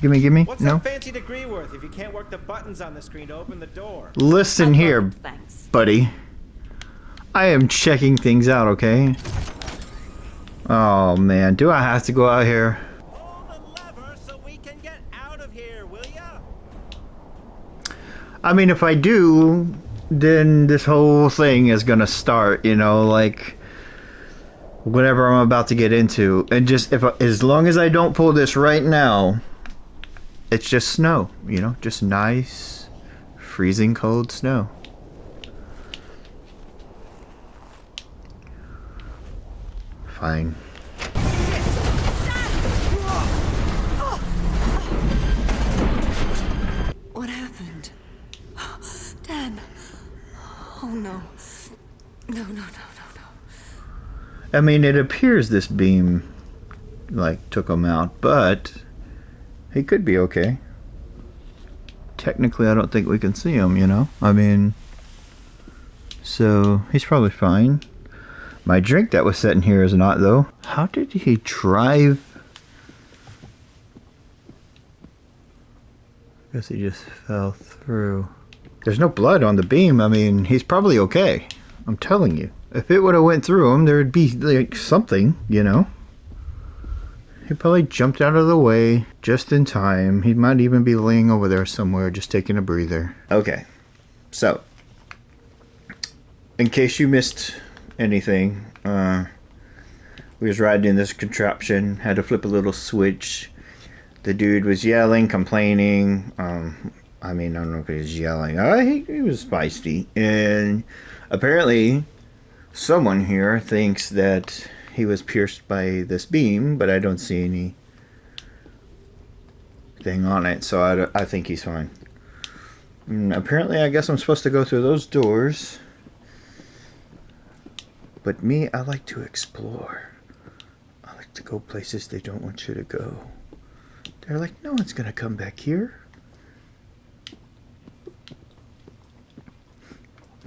Gimme. What's No. that fancy degree worth if you can't work the buttons on the screen to open the door? Listen here, Thanks. buddy. I am checking things out, okay? Oh man, do I have to go out here? Pull the lever so we can get out of here, will ya? I mean, if I do, then this whole thing is gonna start, you know, like whatever I'm about to get into. And just as long as I don't pull this right now, it's just snow, you know, just nice, freezing cold snow. Fine. What happened? Dan. Oh no. No. I mean, it appears this beam, like, took him out, but he could be okay. Technically, I don't think we can see him, you know? I mean, so he's probably fine. My drink that was sitting here is not, though. How did he drive? Guess he just fell through. There's no blood on the beam. I mean, he's probably okay. I'm telling you. If it would have went through him, there would be, like, something, you know? He probably jumped out of the way just in time. He might even be laying over there somewhere, just taking a breather. Okay, so, in case you missed anything, we was riding in this contraption, had to flip a little switch. The dude was yelling, complaining. I mean, I don't know if he was yelling. He was feisty. And apparently, someone here thinks that he was pierced by this beam, but I don't see anything on it, so I think he's fine. And apparently, I guess I'm supposed to go through those doors. But me, I like to explore. I like to go places they don't want you to go. They're like, no one's gonna come back here.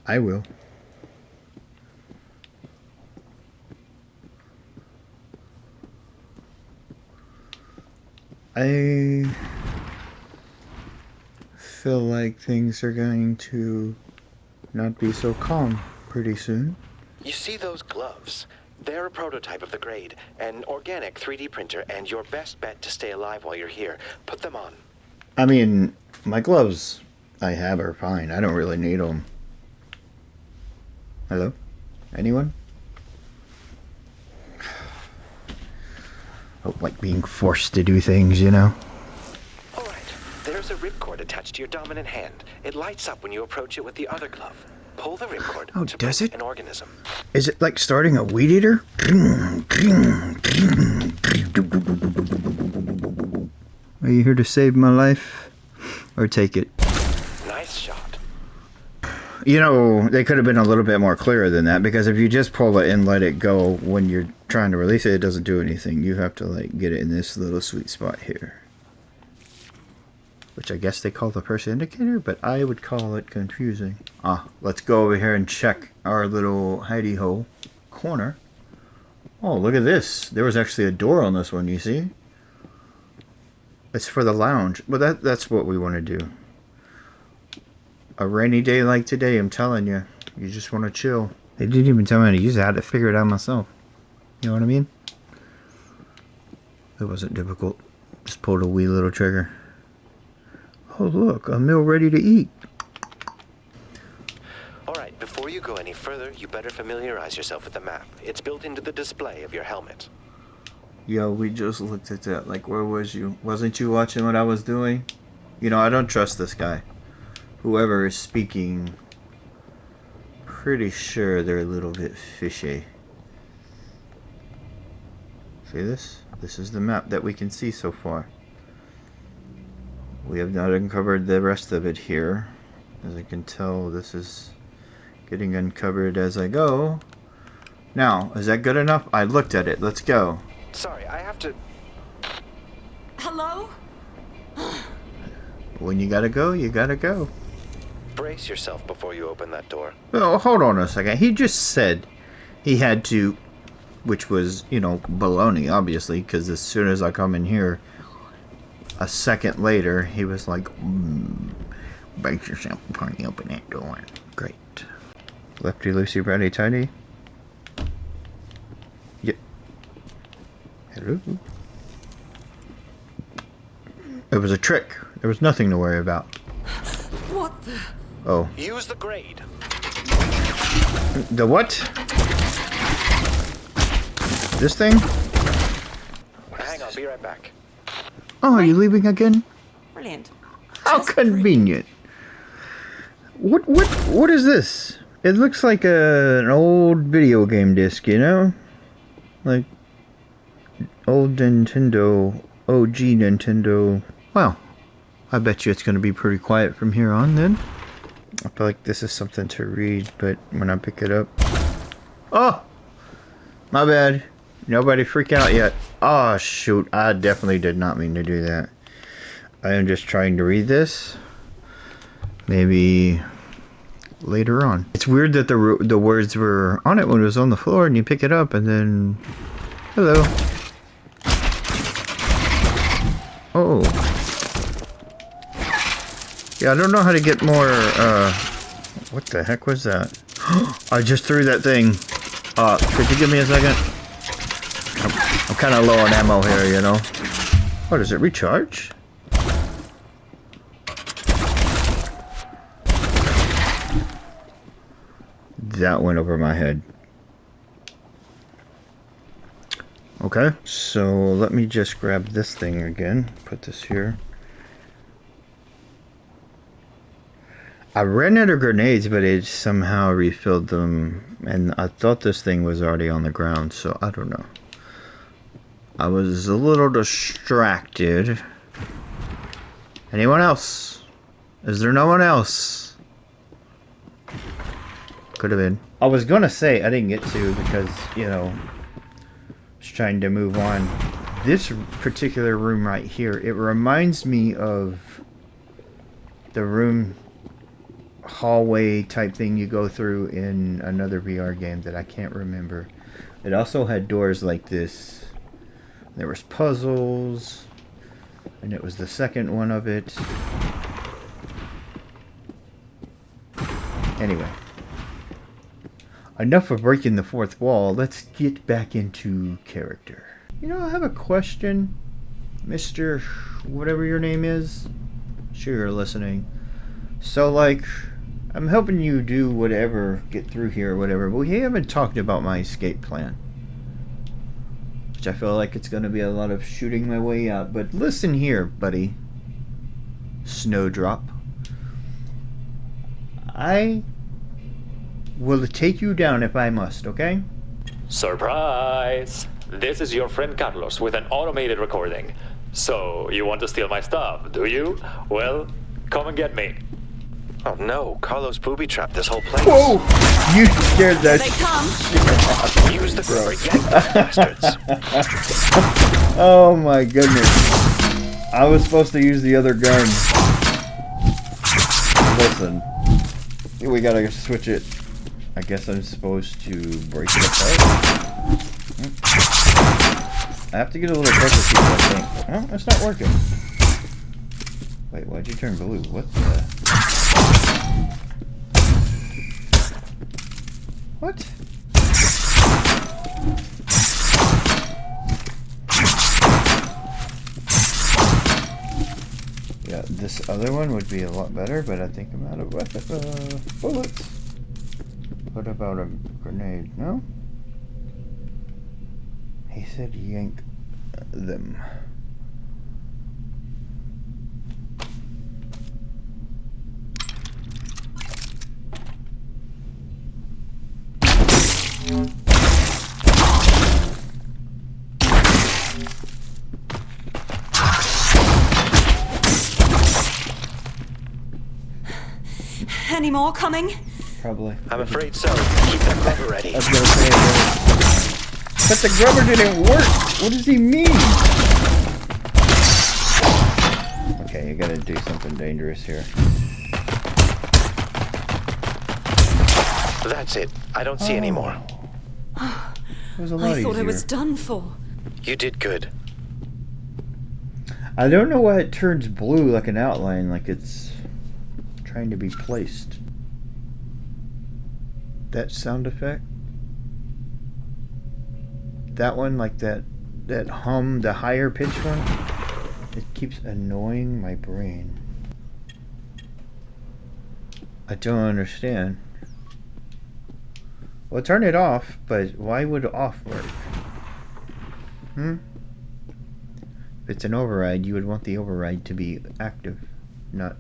I will. I feel like things are going to not be so calm pretty soon. You see those gloves? They're a prototype of the grade, an organic 3D printer, and your best bet to stay alive while you're here. Put them on. I mean, my gloves I have are fine. I don't really need them. Hello? Anyone? Oh, like being forced to do things, you know? Alright, there's a ripcord attached to your dominant hand. It lights up when you approach it with the other glove. Pull the ripcord Oh, to does print it? an organism. Is it like starting a weed eater? Are you here to save my life? Or take it? Nice shot. You know, they could have been a little bit more clearer than that, because if you just pull it and let it go when you're trying to release it, it doesn't do anything. You have to, like, get it in this little sweet spot here. Which I guess they call the pressure indicator, but I would call it confusing. Let's go over here and check our little hidey hole corner. Oh, look at this. There was actually a door on this one, you see? It's for the lounge. But that's what we want to do. A rainy day like today, I'm telling you. You just want to chill. They didn't even tell me how to use it. I had to figure it out myself. You know what I mean? It wasn't difficult. Just pulled a wee little trigger. Oh, look, a meal ready to eat. Alright, before you go any further, you better familiarize yourself with the map. It's built into the display of your helmet. Yo, we just looked at that. Like, where was you? Wasn't you watching what I was doing? You know, I don't trust this guy. Whoever is speaking, pretty sure they're a little bit fishy. See this? This is the map that we can see so far. We have not uncovered the rest of it here. As I can tell, this is getting uncovered as I go. Now, is that good enough? I looked at it. Let's go. Sorry, I have to... Hello? When you gotta go, you gotta go. Brace yourself before you open that door. Oh, hold on a second. He just said he had to, which was, you know, baloney, obviously, because as soon as I come in here, a second later, he was like, brace yourself before you open that door. Great. Lefty loosey, righty tighty. Yep. Hello. It was a trick. There was nothing to worry about. What the? Oh. Use the grade. The what? This thing? Hang on, be right back. Oh, are you leaving again? Brilliant. How Just convenient. What is this? It looks like an old video game disc, you know? Like old Nintendo, OG Nintendo. Wow. I bet you it's going to be pretty quiet from here on then. I feel like this is something to read, but when I pick it up... Oh! My bad. Nobody freak out yet. Oh, shoot. I definitely did not mean to do that. I am just trying to read this. Maybe later on. It's weird that the words were on it when it was on the floor and you pick it up and then... Hello. Oh. Yeah, I don't know how to get more, what the heck was that? I just threw that thing. Could you give me a second? I'm kind of low on ammo here, you know. Oh, does it recharge? That went over my head. Okay, so let me just grab this thing again. Put this here. I ran out of grenades, but it somehow refilled them, and I thought this thing was already on the ground, so I don't know. I was a little distracted. Anyone else? Is there no one else? Could have been. I was gonna say I didn't get to because, you know, I was trying to move on. This particular room right here, it reminds me of the room hallway type thing you go through in another VR game that I can't remember. It also had doors like this. There was puzzles, and it was the second one of it. Anyway, enough of breaking the fourth wall. Let's get back into character. You know, I have a question, Mr. whatever your name is. Sure you're listening. So, like, I'm helping you do whatever, get through here or whatever, but we haven't talked about my escape plan. Which I feel like it's going to be a lot of shooting my way out. But listen here, buddy. Snowdrop. I will take you down if I must, okay? Surprise! This is your friend Carlos with an automated recording. So, you want to steal my stuff, do you? Well, come and get me. Oh no, Carlos booby-trapped this whole place. Whoa! You scared that They come. Use the grubber, yank those bastards. Oh my goodness. I was supposed to use the other gun. Listen. We gotta switch it. I guess I'm supposed to break it apart. I have to get a little closer to people, I think. Oh, it's not working. Wait, why'd you turn blue? What the... What? Yeah, this other one would be a lot better, but I think I'm out of bullets. What about a grenade? No? He said yank them. Any more coming? Probably. I'm afraid so. Keep that grubber ready. I was gonna say it. But the grubber didn't work! What does he mean? Okay, you gotta do something dangerous here. That's it. I don't see any more. It was a lot I thought easier. I was done for. You did good. I don't know why it turns blue like an outline, like it's trying to be placed. That sound effect? That one, like that hum, the higher pitched one? It keeps annoying my brain. I don't understand. Well, turn it off, but why would off work? If it's an override, you would want the override to be active. Not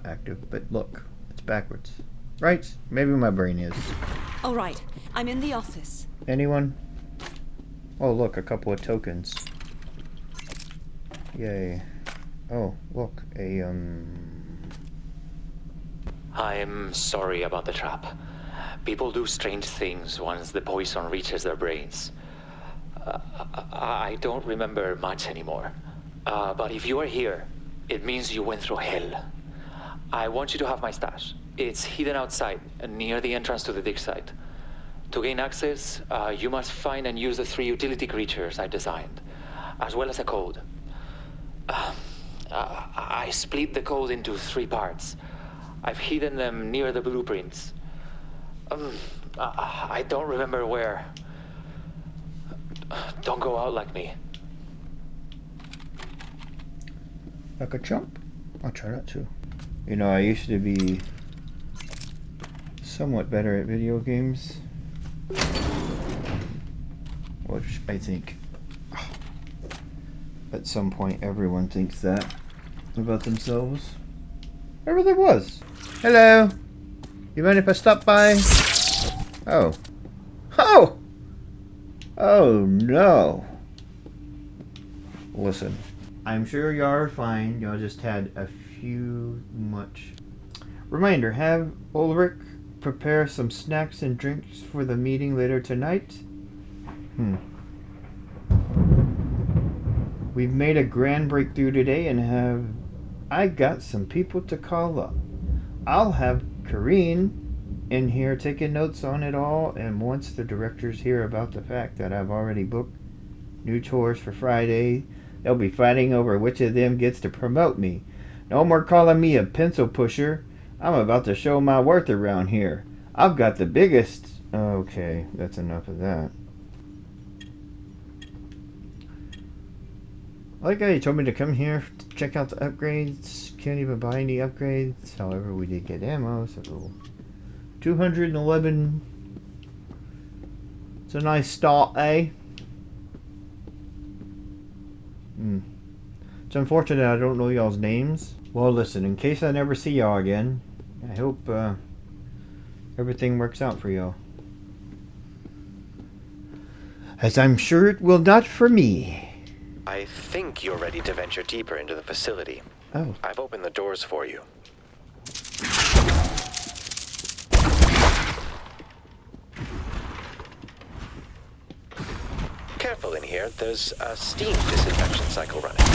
active, but look, it's backwards. Right? Maybe my brain is. All right, I'm in the office. Anyone? Oh, look, a couple of tokens. Yay. Oh, look, I'm sorry about the trap. People do strange things once the poison reaches their brains. I don't remember much anymore. But if you are here, it means you went through hell. I want you to have my stash. It's hidden outside, near the entrance to the dig site. To gain access, you must find and use the 3 utility creatures I designed, as well as a code. I split the code into 3 parts. I've hidden them near the blueprints. I don't remember where. Don't go out like me. like a chump. I'll try that too. You know, I used to be somewhat better at video games. Which I think at some point everyone thinks that about themselves. I really was. Hello. You mind if I stop by? Oh. Oh! Oh no. Listen. I'm sure y'all are fine. Y'all just had a few much. Reminder, have Ulrich prepare some snacks and drinks for the meeting later tonight. We've made a grand breakthrough today and I got some people to call up. I'll have Karine in here taking notes on it all, and once the directors hear about the fact that I've already booked new tours for Friday, they'll be fighting over which of them gets to promote me. No more calling me a pencil pusher. I'm about to show my worth around here. I've got the biggest... Okay, that's enough of that. I like how you told me to come here to check out the upgrades. Can't even buy any upgrades. However, we did get ammo, so 211. It's a nice start, eh? It's unfortunate I don't know y'all's names. Well, listen, in case I never see y'all again, I hope everything works out for y'all. As I'm sure it will not for me. I think you're ready to venture deeper into the facility. Oh. I've opened the doors for you. Careful in here. There's a steam disinfection cycle running.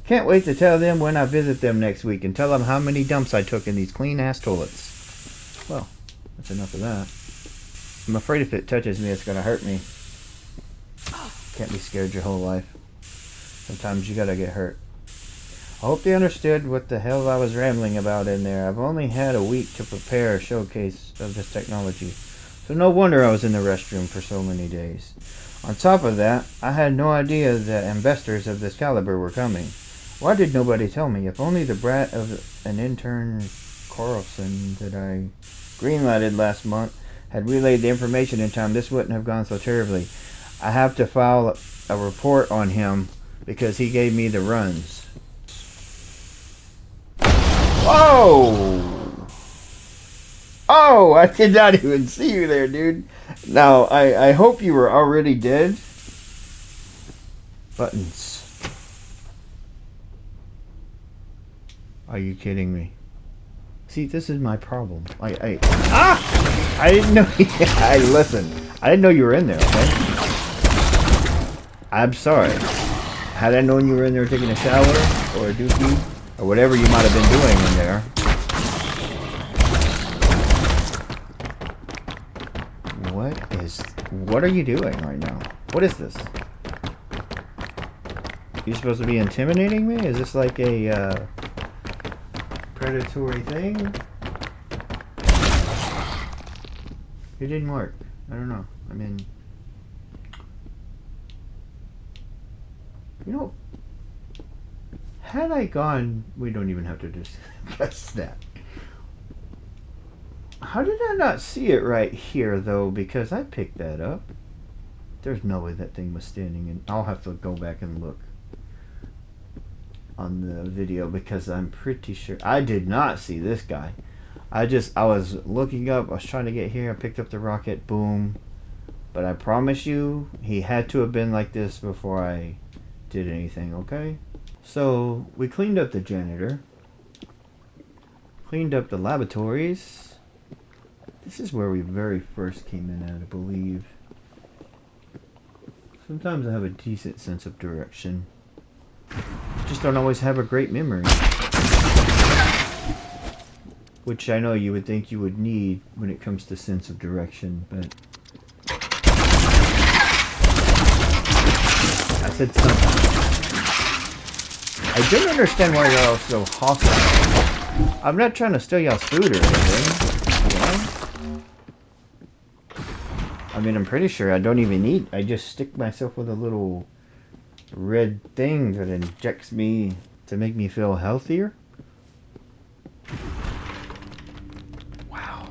Can't wait to tell them when I visit them next week and tell them how many dumps I took in these clean-ass toilets. Well, that's enough of that. I'm afraid if it touches me, it's going to hurt me. Can't be scared your whole life. Sometimes you gotta get hurt. I hope they understood what the hell I was rambling about in there. I've only had a week to prepare a showcase of this technology, so no wonder I was in the restroom for so many days. On top of that, I had no idea that investors of this caliber were coming. Why did nobody tell me? If only the brat of an intern Carlson that I greenlighted last month had relayed the information in time, this wouldn't have gone so terribly. I have to file a report on him because he gave me the runs. Oh! Oh, I did not even see you there, dude. Now, I hope you were already dead. Buttons. Are you kidding me? See, this is my problem. I didn't know. Listen. I didn't know you were in there, okay? I'm sorry. Had I known you were in there taking a shower or a dookie or whatever you might have been doing in there. What are you doing right now? What is this? You supposed to be intimidating me? Is this like a predatory thing? It didn't work. I don't know. I mean, you know, had I gone, we don't even have to discuss that. How did I not see it right here though? Because I picked that up. There's no way that thing was standing in. I'll have to go back and look on the video because I'm pretty sure I did not see this guy. I was looking up, I was trying to get here, I picked up the rocket, boom. But I promise you, he had to have been like this before I did anything, okay? So, we cleaned up the janitor. Cleaned up the laboratories. This is where we very first came in at, I believe. Sometimes I have a decent sense of direction. Just don't always have a great memory. Which I know you would think you would need when it comes to sense of direction, but... I said something. I don't understand why y'all so hostile. I'm not trying to steal y'all's food or anything. You know? I mean, I'm pretty sure I don't even eat. I just stick myself with a little red thing that injects me to make me feel healthier. Wow.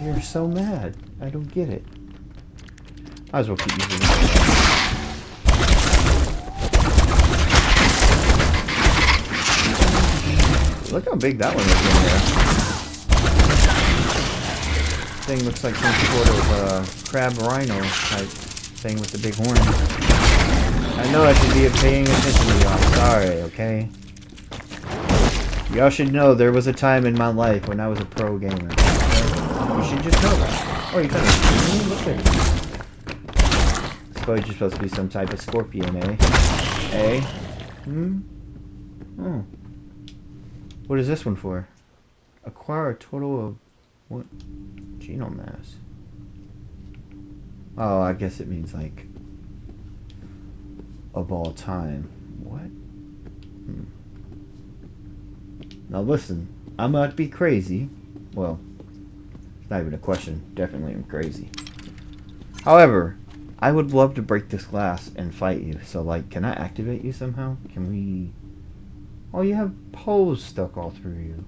You're so mad. I don't get it. Might as well keep using it. Look how big that one is in there. Thing looks like some sort of crab rhino type thing with the big horn. I know I should be paying attention to y'all. Sorry, okay? Y'all should know there was a time in my life when I was a pro gamer. You should just know that. Oh, you kind of look at it. Suppose you're supposed to be some type of scorpion, eh? Eh? Hmm? Oh. What is this one for? Acquire a total of what? Genome mass. Oh, I guess it means like of all time. What? Now listen, I might be crazy. Well, it's not even a question. Definitely I'm crazy. However, I would love to break this glass and fight you. So like, can I activate you somehow? Can we... Oh, you have poles stuck all through you.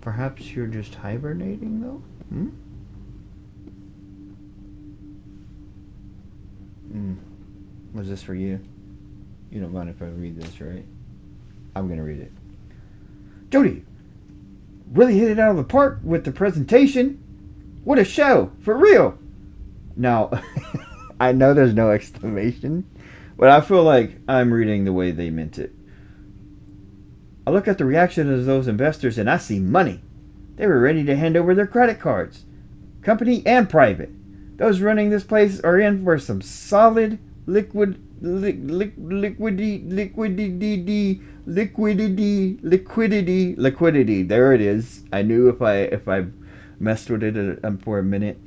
Perhaps you're just hibernating, though? Hmm? Was this for you? You don't mind if I read this, right? I'm gonna read it. Jody! Really hit it out of the park with the presentation! What a show! For real! Now, I know there's no exclamation, but I feel like I'm reading the way they meant it. I look at the reaction of those investors and I see money. They were ready to hand over their credit cards. Company and private. Those running this place are in for some solid liquidity. There it is. I knew if I messed with it for a minute.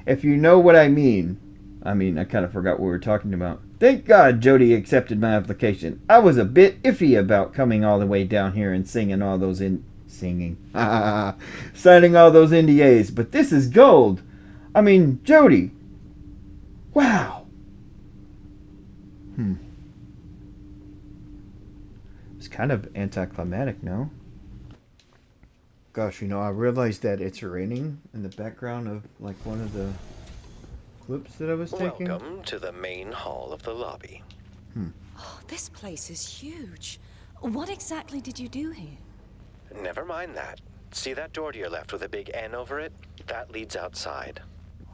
If you know what I mean, I kind of forgot what we were talking about. Thank God Jody accepted my application. I was a bit iffy about coming all the way down here and signing all those NDAs, but this is gold. Jody. Wow. It's kind of anticlimactic, no? Gosh, I realized that it's raining in the background of like one of the clips that I was taking. Welcome to the main hall of the lobby. Oh, this place is huge. What exactly did you do here? Never mind that. See that door to your left with a big N over it? That leads outside.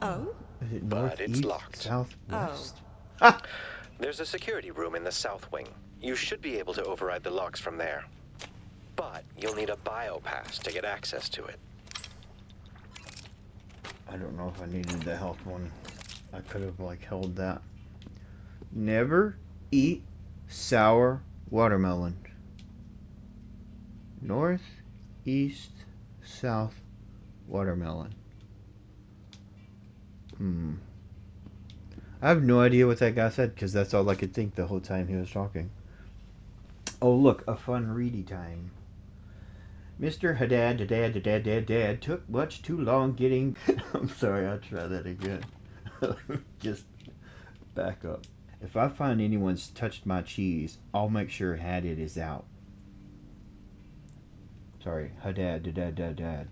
Oh? Is it But north, it's east, locked. southwest? There's a security room in the south wing. You should be able to override the locks from there. But you'll need a biopass to get access to it. I don't know if I needed the health one. I could have held that. Never eat sour watermelon. North, east, south, watermelon. I have no idea what that guy said because that's all I could think the whole time he was talking. Oh, look, a fun ready time. Mr. Haddad took much too long getting... I'm sorry, I'll try that again. Just back up. If I find anyone's touched my cheese, I'll make sure Haddad is out. Sorry, Haddad.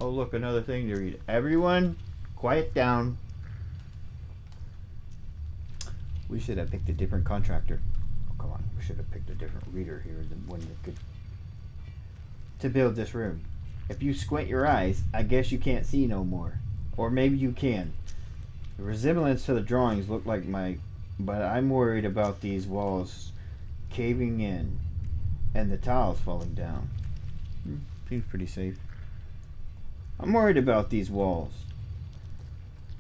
Oh, look, another thing to read. Everyone, quiet down. We should have picked a different contractor. Oh, come on. We should have picked a different reader here than one that could... to build this room. If you squint your eyes, I guess you can't see no more. Or maybe you can. The resemblance to the drawings look like my... But I'm worried about these walls caving in and the tiles falling down. Seems pretty safe. I'm worried about these walls.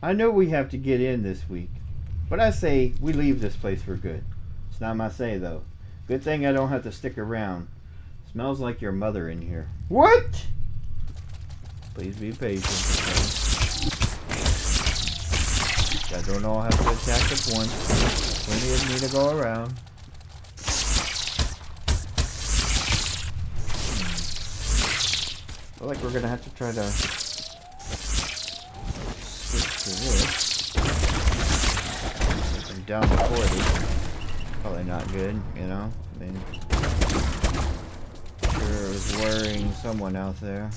I know we have to get in this week, but I say we leave this place for good. It's not my say, though. Good thing I don't have to stick around. Smells like your mother in here. What? Please be patient. I don't all have to attack at once. Plenty of me to go around. I feel like we're gonna have to try to switch to this. I'm down to 40. Probably not good, you know? I mean, sure it was worrying someone out there.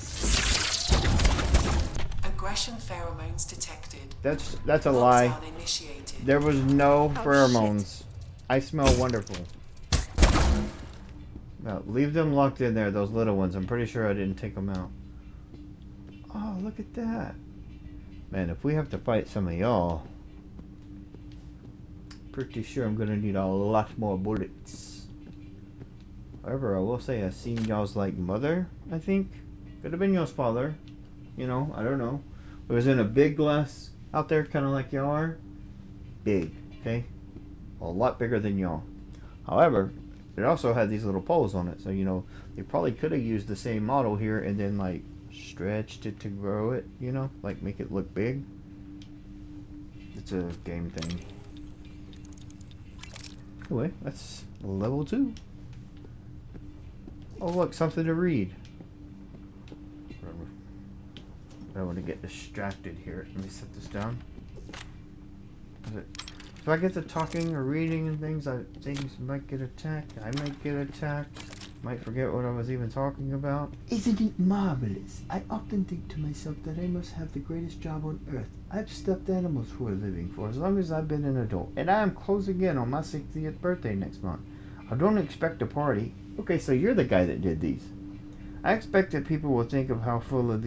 Aggression pheromones detected. That's a lie. Lockdown initiated. There was no pheromones. I smell wonderful. No, leave them locked in there, those little ones. I'm pretty sure I didn't take them out. Oh, look at that. Man, if we have to fight some of y'all, pretty sure I'm gonna need a lot more bullets. However, I will say I seen y'all's like mother, I think. Could have been y'all's father. You know, I don't know. It was in a big glass out there, kind of like y'all are. Big, okay? A lot bigger than y'all. However, it also had these little poles on it, so you know, they probably could have used the same model here and then like stretched it to grow it, you know, like make it look big. It's a game thing. Anyway, that's level 2. Oh look, something to read. I don't want to get distracted here. Let me set this down. If I get to talking or reading and things, things might get attacked. I might get attacked. Might forget what I was even talking about. Isn't it marvelous? I often think to myself that I must have the greatest job on earth. I've stuffed animals for a living for as long as I've been an adult. And I am closing in on my 60th birthday next month. I don't expect a party. Okay, so you're the guy that did these. I expect that people will think of how full of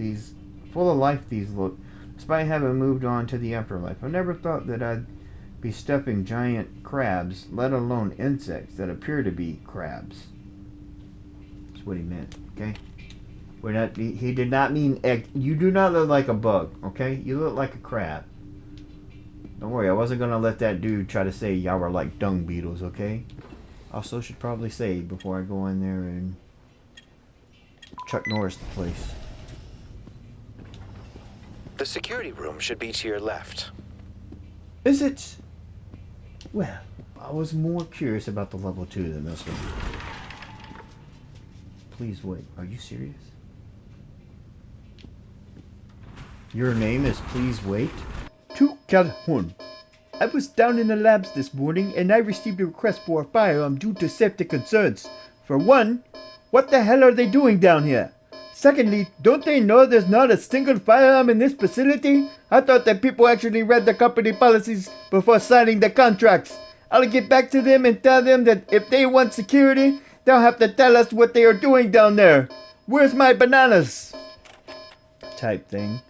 life these look, despite having moved on to the afterlife. I never thought that I'd be stuffing giant crabs, let alone insects that appear to be crabs. That's what he meant, okay? He did not mean egg. You do not look like a bug, okay? You look like a crab. Don't worry, I wasn't gonna let that dude try to say y'all were like dung beetles, okay? Also should probably say before I go in there and Chuck Norris the place. The security room should be to your left. Is it? Well, I was more curious about the level 2 than this one. Please wait. Are you serious? Your name is Please Wait? To Calhoun. I was down in the labs this morning and I received a request for a firearm due to safety concerns. For one, what the hell are they doing down here? Secondly, don't they know there's not a single firearm in this facility? I thought that people actually read the company policies before signing the contracts. I'll get back to them and tell them that if they want security, they'll have to tell us what they are doing down there. Where's my bananas? Type thing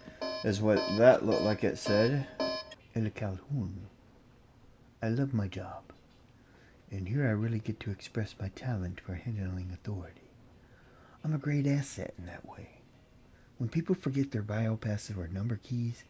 is what that looked like it said. El Calhoun. I love my job. And here I really get to express my talent for handling authority. I'm a great asset in that way. When people forget their biopassive or number keys,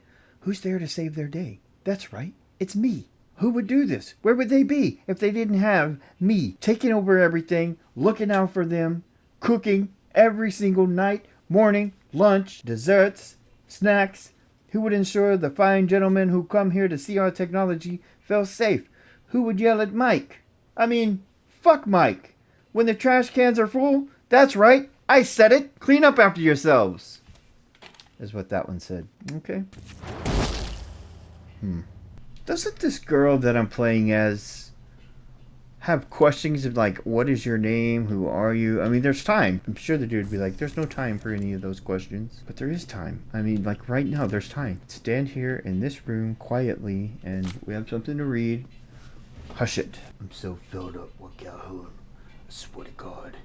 who's there to save their day? That's right, it's me. Who would do this? Where would they be if they didn't have me taking over everything, looking out for them, cooking every single night, morning, lunch, desserts, snacks, Who would ensure the fine gentlemen who come here to see our technology feel safe? Who would yell at Mike? I mean, fuck Mike. When the trash cans are full, that's right, I said it. Clean up after yourselves. Is what that one said. Okay. Doesn't this girl that I'm playing as have questions of like, what is your name? Who are you? I mean, there's time. I'm sure the dude would be like, there's no time for any of those questions. But there is time. I mean, like right now, there's time. Stand here in this room quietly and we have something to read. Hush it. I'm so filled up with Calhoun. I swear to God.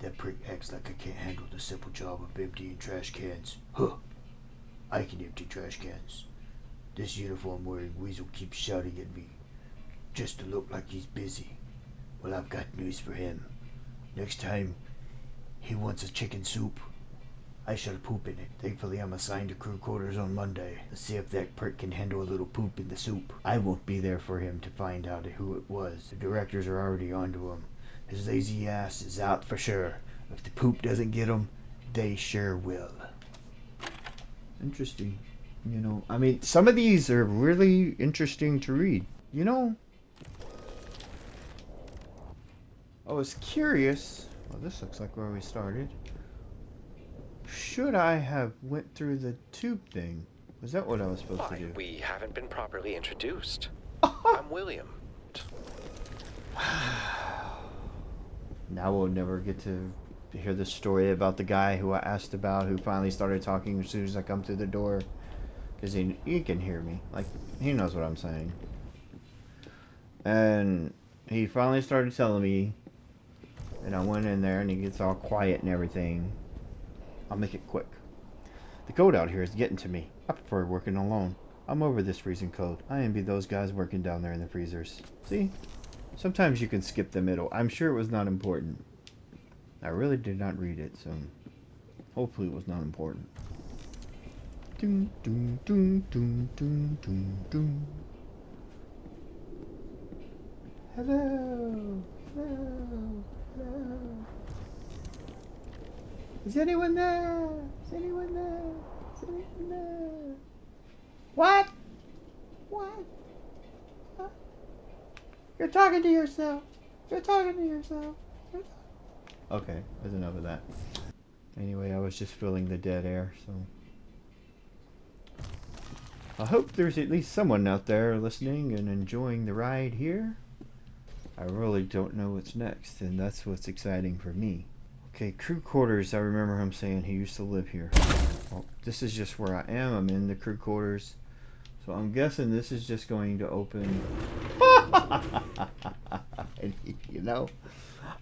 That prick acts like I can't handle the simple job of emptying trash cans. Huh. I can empty trash cans. This uniform wearing weasel keeps shouting at me. Just to look like he's busy. Well, I've got news for him. Next time he wants a chicken soup, I shall poop in it. Thankfully, I'm assigned to crew quarters on Monday. Let's see if that prick can handle a little poop in the soup. I won't be there for him to find out who it was. The directors are already onto him. His lazy ass is out for sure. If the poop doesn't get him, they sure will. Interesting. You know, I mean, some of these are really interesting to read. You know, I was curious. Well, this looks like where we started. Should I have went through the tube thing? Was that what I was supposed to do? We haven't been properly introduced. I'm William. Now we'll never get to hear the story about the guy who I asked about, who finally started talking as soon as I come through the door. Because he can hear me. Like, he knows what I'm saying. And he finally started telling me. And I went in there and he gets all quiet and everything. I'll make it quick. The code out here is getting to me. I prefer working alone. I'm over this freezing code. I envy those guys working down there in the freezers. See? Sometimes you can skip the middle. I'm sure it was not important. I really did not read it, so hopefully it was not important. Doom, doom, doom, doom, doom, doom, doom. Hello, hello, hello. Is anyone there? Is anyone there? Is anyone there? What? What? Huh? You're talking to yourself. You're talking to yourself. Okay, there's enough of that. Anyway, I was just filling the dead air, so I hope there's at least someone out there listening and enjoying the ride here. I really don't know what's next, and that's what's exciting for me. Okay, crew quarters. I remember him saying he used to live here. Well, this is just where I am. I'm in the crew quarters. So I'm guessing this is just going to open. You know,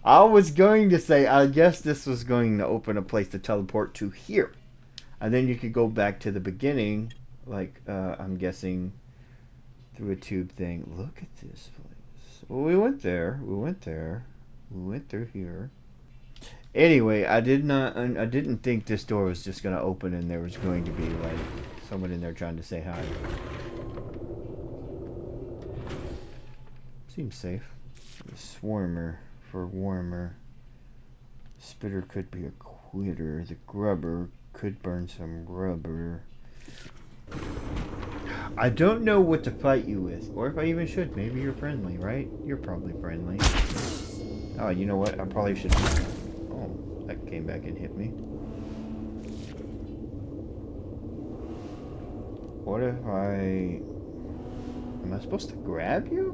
I was going to say, I guess this was going to open a place to teleport to here. And then you could go back to the beginning, like, I'm guessing, through a tube thing. Look at this place. Well, we went there. We went there. We went through here. Anyway, I didn't think this door was just going to open and there was going to be, like, someone in there trying to say hi. Seems safe. The swarmer for warmer. Spitter could be a quitter. The grubber could burn some rubber. I don't know what to fight you with, or if I even should. Maybe you're friendly, right? You're probably friendly. Oh, you know what? I probably should. Oh, that came back and hit me. What if am I supposed to grab you?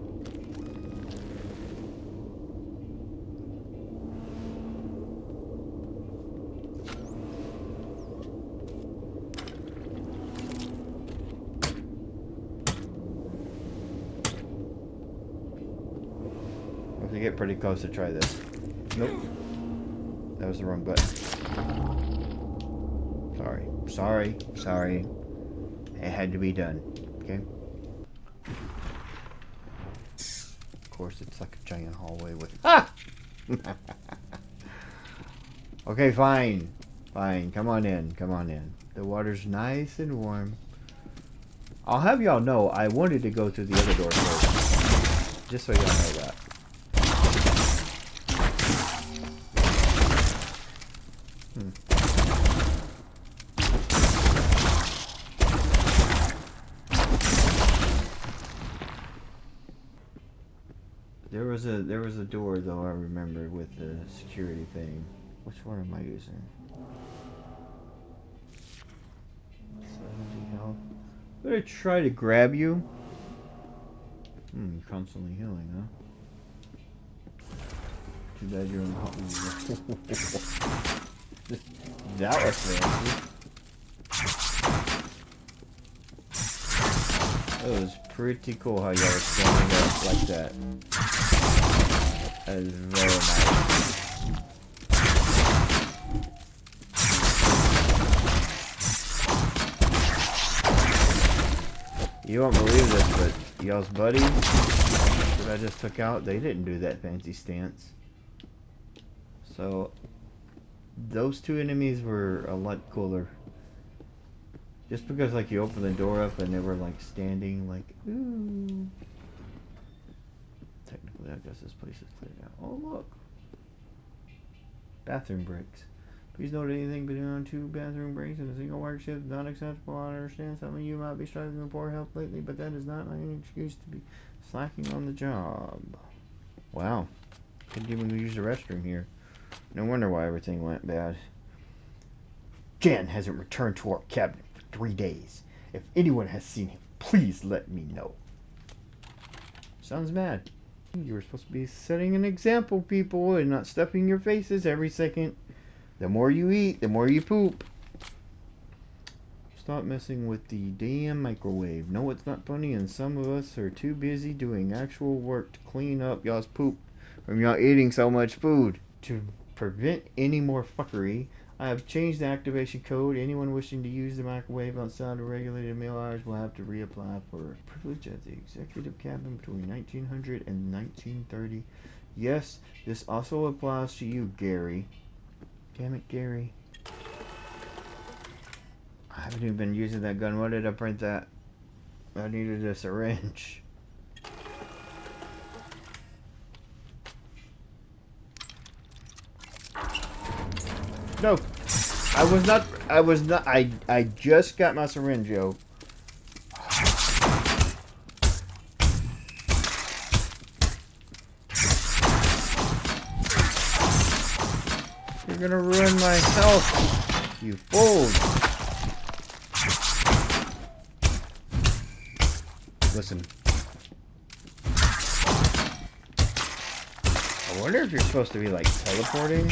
I have to get pretty close to try this. Nope. That was the wrong button. Sorry. It had to be done. Okay. Of course, it's like a giant hallway with. Ah! Okay, fine. Come on in. The water's nice and warm. I'll have y'all know I wanted to go through the other door first. Just so y'all know that. There was a door though, I remember, with the security thing. Which one am I using? 70 health. I'm gonna try to grab you. Constantly healing, huh? Too bad you're in that was fancy. That was pretty cool how y'all were standing up like that. That is very nice. You won't believe this, but y'all's buddies that I just took out, they didn't do that fancy stance. So, those two enemies were a lot cooler. Just because, like, you open the door up and they were, like, standing, like, ooh. Technically, I guess this place is cleared out. Oh, look. Bathroom breaks. Please note anything between 2 bathroom breaks in a single work shift is not acceptable. I understand some of you might be struggling with poor health lately, but that is not any excuse to be slacking on the job. Wow. Couldn't even use the restroom here. No wonder why everything went bad. Jan hasn't returned to our cabinet for 3 days. If anyone has seen him, please let me know. Sounds bad. You were supposed to be setting an example, people, and not stuffing your faces every second. The more you eat, the more you poop. Stop messing with the damn microwave. No, it's not funny, and some of us are too busy doing actual work to clean up y'all's poop from y'all eating so much food. To prevent any more fuckery, I have changed the activation code. Anyone wishing to use the microwave outside of regulated meal hours will have to reapply for privilege at the executive cabin between 1900 and 1930. Yes, this also applies to you, Gary. Damn it, Gary. I haven't even been using that gun. Why did I print that? I needed a syringe. No! I was not, I just got my syringe, yo. You're gonna ruin my health, you fools. Listen. I wonder if you're supposed to be, like, teleporting.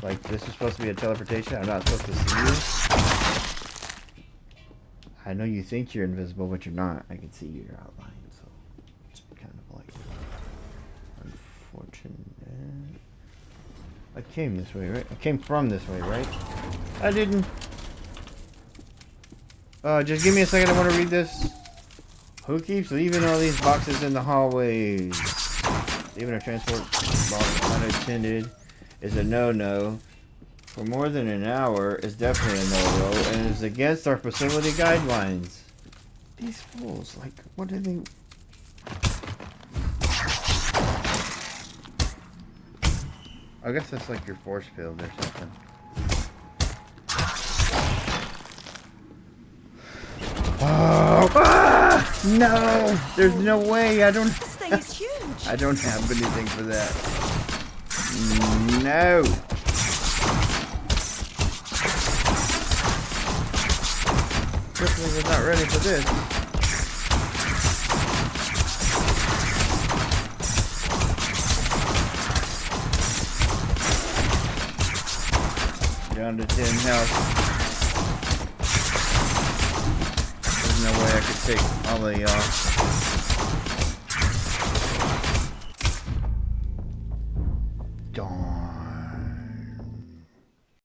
Like, this is supposed to be a teleportation. I'm not supposed to see you. I know you think you're invisible, but you're not. I can see your outline, so it's kind of like unfortunate. I came this way, right? I came from this way, right? I didn't. Just give me a second. I want to read this. Who keeps leaving all these boxes in the hallways? Leaving a transport box unattended is a no-no. For more than an hour is definitely a no-no and is against our facility guidelines. These fools, like, what are they... I guess that's like your force field or something. Oh, ah! No! There's no way. I don't... This thing is huge. I don't have anything for that. No! Definitely was not ready for this. Down to 10 health. There's no way I could take all of y'all. Darn.